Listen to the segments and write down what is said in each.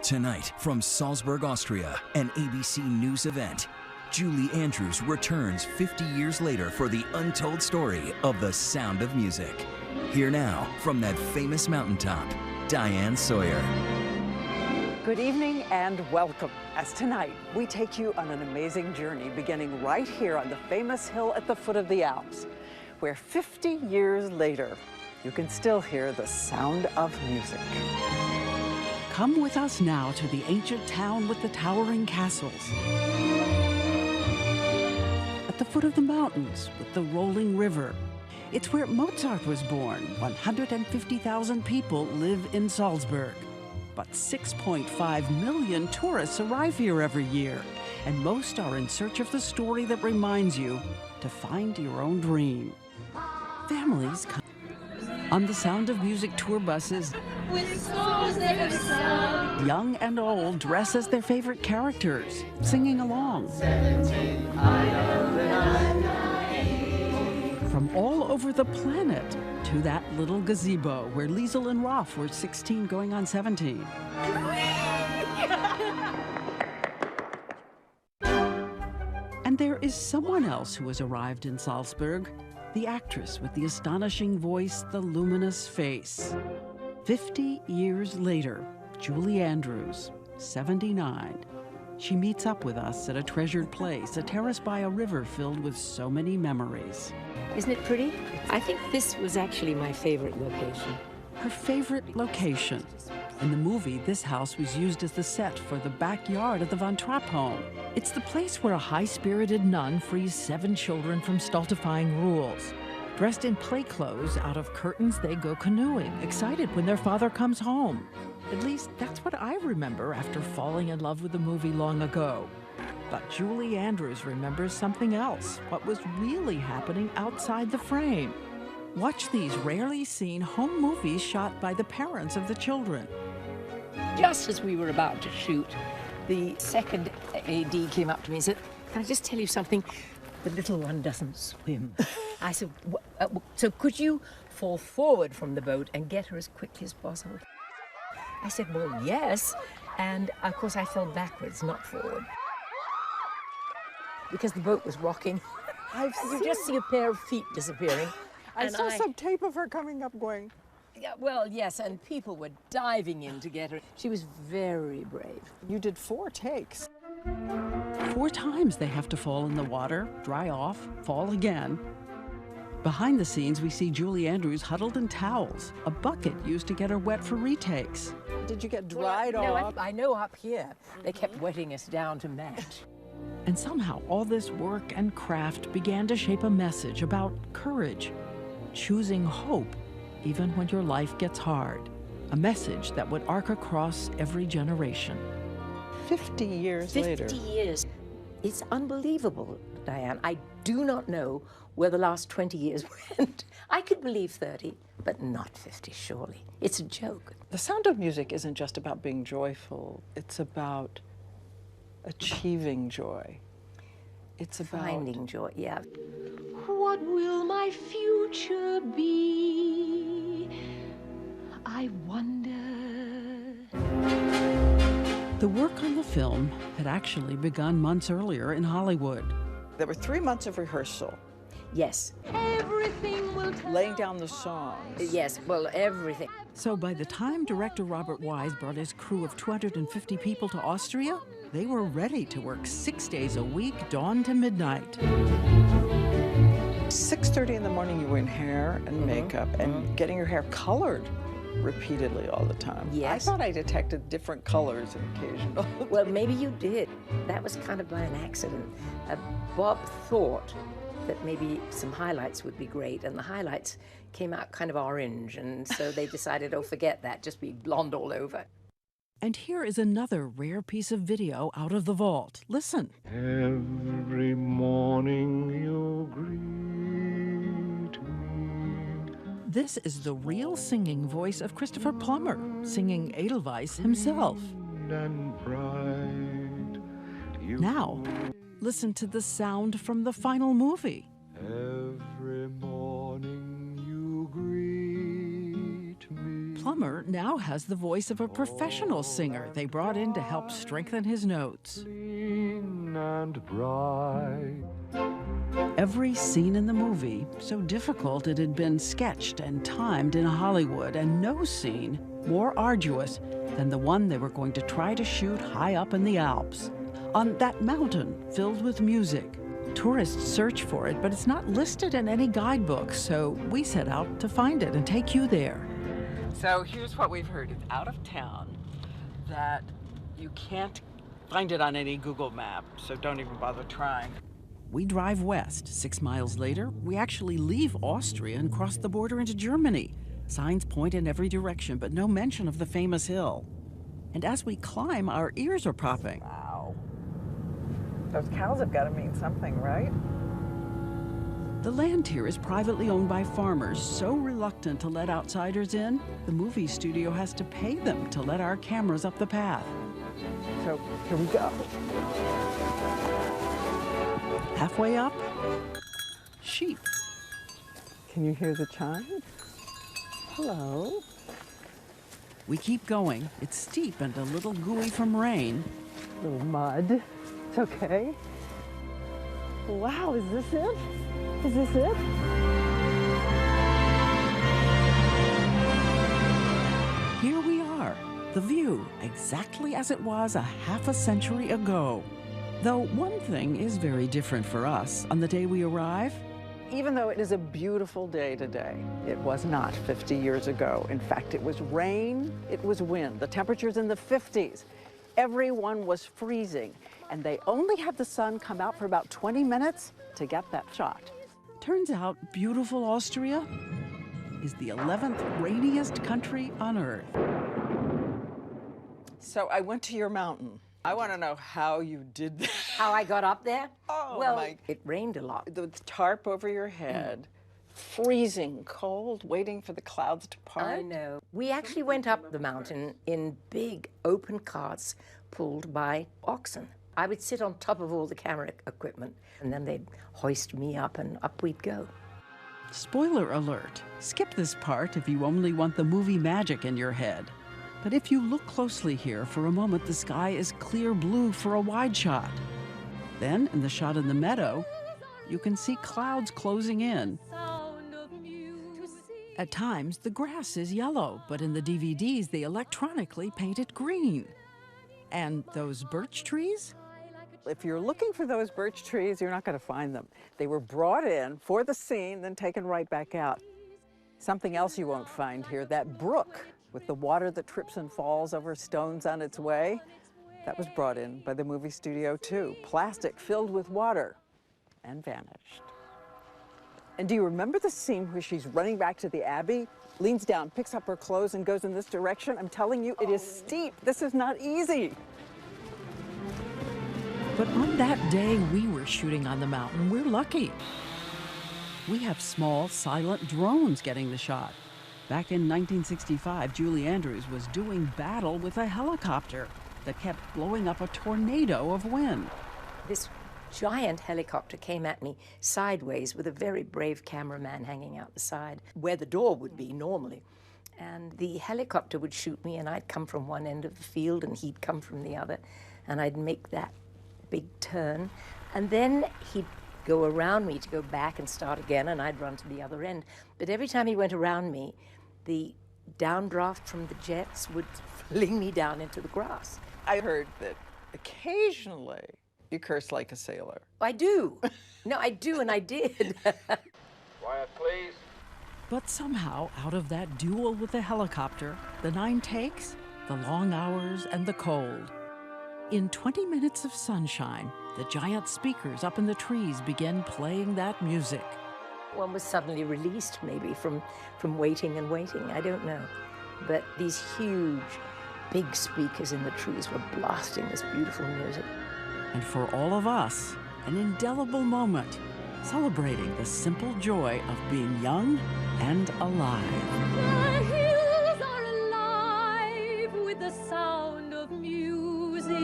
Tonight, from Salzburg, Austria, an ABC News event, Julie Andrews returns 50 years later for the untold story of The Sound of Music. Here now, from that famous mountaintop, Diane Sawyer. Good evening and welcome. As tonight, we take you on an amazing journey beginning right here on the famous hill at the foot of the Alps, where 50 years later, you can still hear the sound of music. Come with us now to the ancient town with the towering castles. At the foot of the mountains with the rolling river. It's where Mozart was born. 150,000 people live in Salzburg. But 6.5 million tourists arrive here every year, and most are in search of the story that reminds you to find your own dream. Families come on the Sound of Music tour buses. Young and old dress as their favorite characters, singing along. From all over the planet to that little gazebo where Liesel and Rolf were 16 going on 17. And there is someone else who has arrived in Salzburg, the actress with the astonishing voice, the luminous face. 50 years later, Julie Andrews, 79. She meets up with us at a treasured place, a terrace by a river filled with so many memories. Isn't it pretty? I think this was actually my favorite location. Her favorite location. In the movie, this house was used as the set for the backyard of the Von Trapp home. It's the place where a high-spirited nun frees 7 children from stultifying rules. Dressed in play clothes, out of curtains, they go canoeing, excited when their father comes home. At least, that's what I remember after falling in love with the movie long ago. But Julie Andrews remembers something else, what was really happening outside the frame. Watch these rarely seen home movies shot by the parents of the children. Just as we were about to shoot, the second AD came up to me and said, "Can I just tell you something? The little one doesn't swim." I said, "So could you fall forward from the boat and get her as quickly as possible?" I said, "Well, yes." And of course I fell backwards, not forward, because the boat was rocking. You just see a pair of feet disappearing. I saw some tape of her coming up going. Yeah, well, yes, and people were diving in to get her. She was very brave. You did 4 takes. 4 times they have to fall in the water, dry off, fall again. Behind the scenes, we see Julie Andrews huddled in towels, a bucket used to get her wet for retakes. Did you get dried off? No, I know up here they kept wetting us down to match. And somehow all this work and craft began to shape a message about courage, choosing hope even when your life gets hard. A message that would arc across every generation. 50 years later. 50 years. It's unbelievable, Diane. I do not know where the last 20 years went. I could believe 30, but not 50, surely. It's a joke. The Sound of Music isn't just about being joyful. It's about achieving joy. It's about finding joy, yeah. What will my future be? I wonder. The work on the film had actually begun months earlier in Hollywood. There were 3 months of rehearsal, Yes. Everything will turn laying down the songs. Yes, well, everything. So by the time director Robert Wise brought his crew of 250 people to Austria, they were ready to work 6 days a week, dawn to midnight. 6:30 in the morning, you were in hair and makeup and getting your hair colored repeatedly all the time. Yes. I thought I detected different colors occasionally. Well, maybe you did. That was kind of by an accident. Bob thought that maybe some highlights would be great, and the highlights came out kind of orange, and so they decided, oh, forget that, just be blonde all over. And here is another rare piece of video out of the vault. Listen. Every morning you greet me. This is the real singing voice of Christopher Plummer, singing Edelweiss himself. And bright, you Now, listen to the sound from the final movie. every morning you greet me. plumber now has the voice of a professional singer they brought in to help strengthen his notes. Clean and bright. Every scene in the movie, so difficult it had been sketched and timed in Hollywood, and no scene more arduous than the one they were going to try to shoot high up in the Alps, on that mountain filled with music. Tourists search for it, but it's not listed in any guidebook, so we set out to find it and take you there. So here's what we've heard. It's out of town, that you can't find it on any Google map, so don't even bother trying. We drive west. 6 miles later, we actually leave Austria and cross the border into Germany. Signs point in every direction, but no mention of the famous hill. And as we climb, our ears are popping. Wow. Those cows have got to mean something, right? The land here is privately owned by farmers, so reluctant to let outsiders in, the movie studio has to pay them to let our cameras up the path. So here we go. Halfway up, sheep. Can you hear the chime? Hello. We keep going. It's steep and a little gooey from rain. A little mud. It's okay. Wow, is this it? Is this it? Here we are, the view, exactly as it was a half a century ago. Though one thing is very different for us on the day we arrive. Even though it is a beautiful day today, it was not 50 years ago. In fact, it was rain, it was wind, the temperature's in the 50s. Everyone was freezing, and they only had the sun come out for about 20 minutes to get that shot. Turns out beautiful Austria is the 11th rainiest country on earth. So I went to your mountain. I want to know how you did that. How I got up there? Oh, well, my. it rained a lot. The tarp over your head, freezing cold, waiting for the clouds to part. I know. We actually went up the mountain in big open carts pulled by oxen. I would sit on top of all the camera equipment, and then they'd hoist me up, and up we'd go. Spoiler alert. Skip this part if you only want the movie magic in your head. But if you look closely here, for a moment the sky is clear blue for a wide shot. Then, in the shot in the meadow, you can see clouds closing in. At times, the grass is yellow, but in the DVDs, they electronically paint it green. And those birch trees? If you're looking for those birch trees, you're not going to find them. They were brought in for the scene, then taken right back out. Something else you won't find here, that brook with the water that trips and falls over stones on its way, that was brought in by the movie studio too. Plastic filled with water and vanished. And do you remember the scene where she's running back to the Abbey, leans down, picks up her clothes and goes in this direction? I'm telling you, it is steep. This is not easy. But on that day we were shooting on the mountain, we're lucky. We have small, silent drones getting the shot. Back in 1965, Julie Andrews was doing battle with a helicopter that kept blowing up a tornado of wind. This giant helicopter came at me sideways with a very brave cameraman hanging out the side, where the door would be normally. And the helicopter would shoot me, and I'd come from one end of the field, and he'd come from the other, and I'd make that big turn. And then he'd go around me to go back and start again, and I'd run to the other end. But every time he went around me, the downdraft from the jets would fling me down into the grass. I heard that occasionally you curse like a sailor. I do. No, I do, and I did. Quiet, please. But somehow, out of that duel with the helicopter, the 9 takes, the long hours, and the cold, in 20 minutes of sunshine, the giant speakers up in the trees began playing that music. One was suddenly released, maybe, from waiting and waiting, I don't know. But these huge, big speakers in the trees were blasting this beautiful music. And for all of us, an indelible moment, celebrating the simple joy of being young and alive. The hills are alive with the sound of music,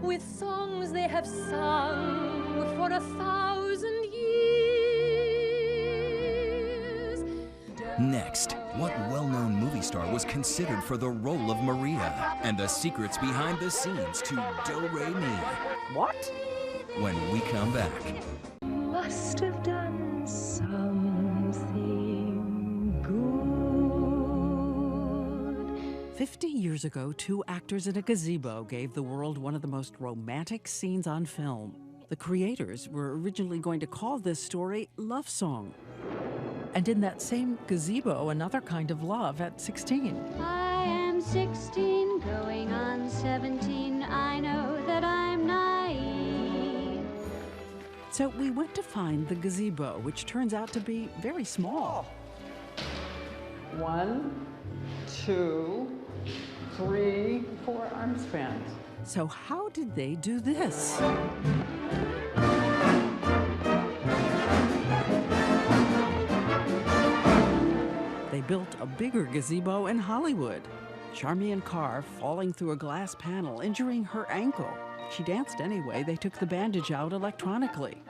with songs they have sung for 1,000 years. Next, what well-known movie star was considered for the role of Maria? And the secrets behind the scenes to Do Re Mi. What? When we come back. Must have done something good. 50 years ago, two actors in a gazebo gave the world one of the most romantic scenes on film. The creators were originally going to call this story Love Song. And in that same gazebo, another kind of love at 16. I am 16, going on 17. I know that I'm naive. So we went to find the gazebo, which turns out to be very small. 1, 2, 3, 4 arm spans. So how did they do this? They built a bigger gazebo in Hollywood. Charmian Carr falling through a glass panel, injuring her ankle. She danced anyway. They took the bandage out electronically.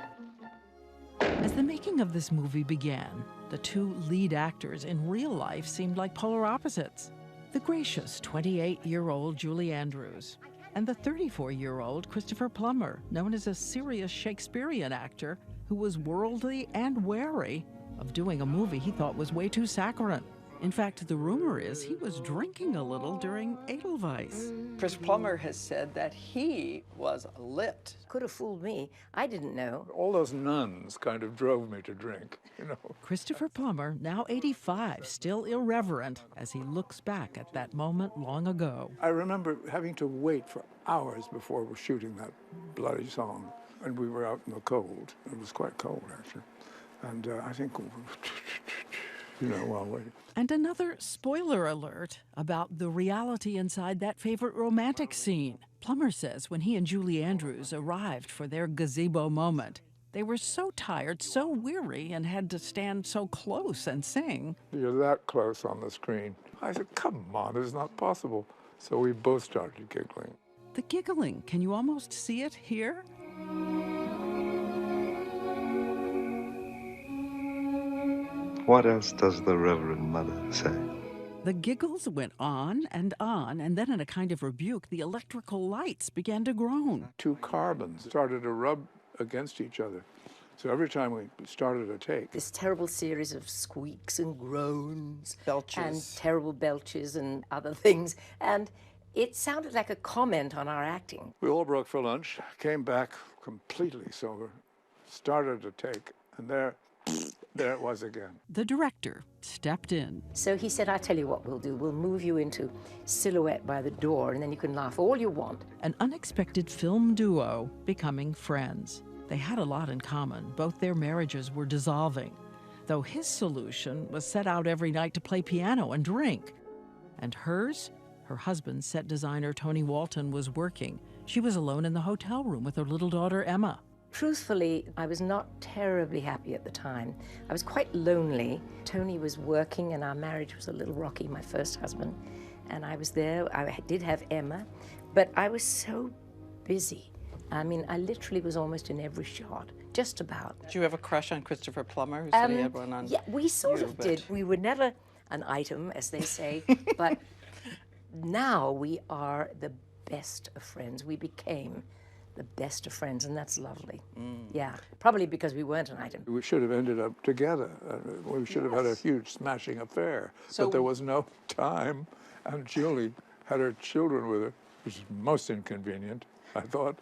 As the making of this movie began, the two lead actors in real life seemed like polar opposites. The gracious 28-year-old Julie Andrews and the 34-year-old Christopher Plummer, known as a serious Shakespearean actor who was worldly and wary of doing a movie he thought was way too saccharine. In fact, the rumor is he was drinking a little during Edelweiss. Chris Plummer has said that he was lit. Could have fooled me. I didn't know. All those nuns kind of drove me to drink, you know. Christopher Plummer, now 85, still irreverent as he looks back at that moment long ago. I remember having to wait for hours before we were shooting that bloody song. And we were out in the cold. It was quite cold, actually. And I think, you know, while waiting. And another spoiler alert about the reality inside that favorite romantic scene. Plummer says when he and Julie Andrews arrived for their gazebo moment, they were so tired, so weary, and had to stand so close and sing. You're that close on the screen. I said, come on, it's not possible. So we both started giggling. The giggling, can you almost see it here? What else does the Reverend Mother say? The giggles went on, and then in a kind of rebuke, the electrical lights began to groan. Two carbons started to rub against each other. So every time we started a take, This terrible series of squeaks and groans. Belches. And terrible belches and other things. And it sounded like a comment on our acting. we all broke for lunch, came back completely sober, started a take, and there it was again. The director stepped in. So he said, I tell you what we'll do. We'll move you into silhouette by the door, and then you can laugh all you want. An unexpected film duo becoming friends. They had a lot in common. Both their marriages were dissolving, though his solution was set out every night to play piano and drink. And hers? Her husband, set designer Tony Walton, was working. She was alone in the hotel room with her little daughter, Emma. Truthfully, I was not terribly happy at the time. I was quite lonely. Tony was working, and our marriage was a little rocky, my first husband. And I was there. I did have Emma, but I was so busy. I mean, I literally was almost in every shot, just about. Did you have a crush on Christopher Plummer? Who said he had one on Yeah, we sort you, of but- did. We were never an item, as they say, but now we are the best of friends. We became the best of friends, and that's lovely. Yeah, probably because we weren't an item. We should have ended up together. We should have had a huge smashing affair. But there was no time, and Julie had her children with her, which is most inconvenient, I thought.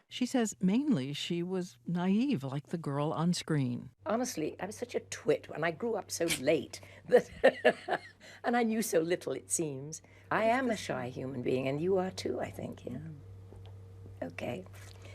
She says mainly she was naive, like the girl on screen. Honestly, I was such a twit, and I grew up so late that, and I knew so little, it seems. I am a shy human being, and you are too, I think, yeah. Okay,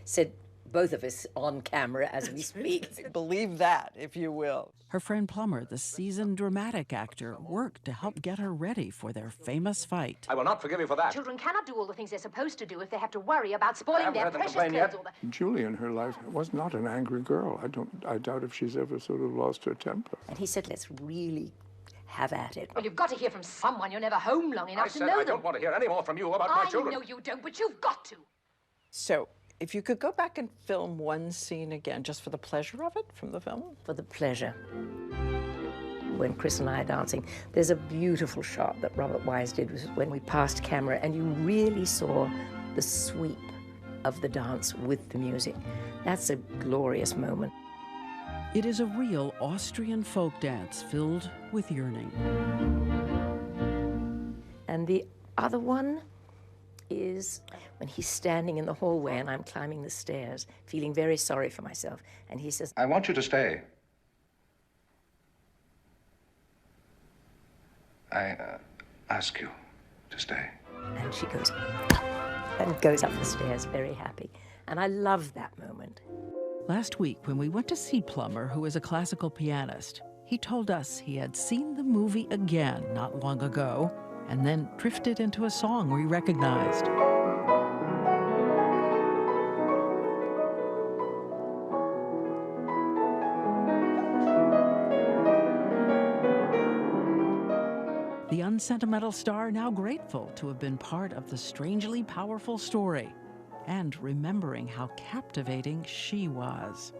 said both of us on camera as we speak. Believe that, if you will. Her friend Plummer, the seasoned dramatic actor, worked to help get her ready for their famous fight. I will not forgive you for that. Children cannot do all the things they're supposed to do if they have to worry about spoiling their heard them precious complain yet. clothes. Or the... Julie in her life was not an angry girl. I doubt if she's ever sort of lost her temper. And he said, let's really have at it. Well, you've got to hear from someone. You're never home long enough I to said know I them. don't want to hear any more from you about my I children. know you don't, but you've got to. So, if you could go back and film one scene again, just for the pleasure of it, from the film? For the pleasure. when Chris and I are dancing. There's a beautiful shot that Robert Wise did was when we passed camera and you really saw the sweep of the dance with the music. That's a glorious moment. It is a real Austrian folk dance filled with yearning. And the other one is when he's standing in the hallway and I'm climbing the stairs, feeling very sorry for myself. And he says, I want you to stay. I ask you to stay. And she goes and goes up the stairs very happy. And I love that moment. Last week, when we went to see Plummer, who is a classical pianist, he told us he had seen the movie again not long ago, and then drifted into a song we recognized. The unsentimental star now grateful to have been part of the strangely powerful story, and remembering how captivating she was.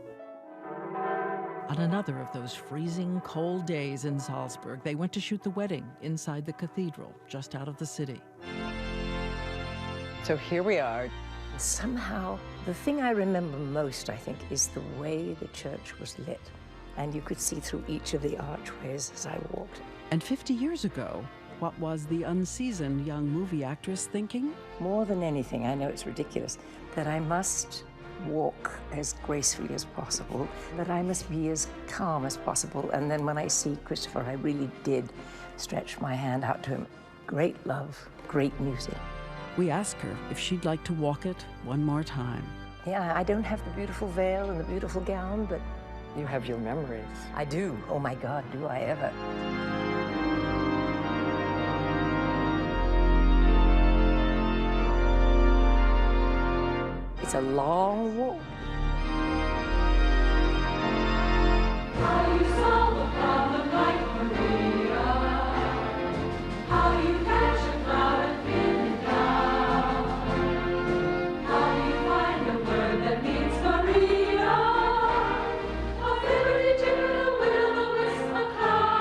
On another of those freezing cold days in Salzburg, they went to shoot the wedding inside the cathedral, just out of the city. So here we are. Somehow, the thing I remember most, I think, is the way the church was lit. And you could see through each of the archways as I walked. And 50 years ago, what was the unseasoned young movie actress thinking? More than anything, I know it's ridiculous, that I must walk as gracefully as possible, that I must be as calm as possible. And then when I see Christopher, I really did stretch my hand out to him. Great love, great music. We asked her if she'd like to walk it one more time. Yeah, I don't have the beautiful veil and the beautiful gown, but You have your memories. I do. Oh my God, do I ever. It's a long walk. How you solve a problem like Maria. How you catch a cloud and pin it down. How you find a word that means Maria. A liberty to the will-o-wisp a cloud.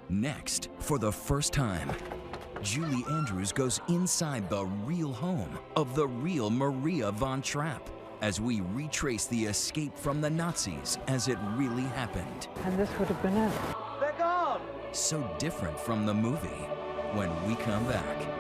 Next, for the first time, Julie Andrews goes inside the real home of the real Maria von Trapp as we retrace the escape from the Nazis as it really happened. And this would have been it. So different from the movie when we come back.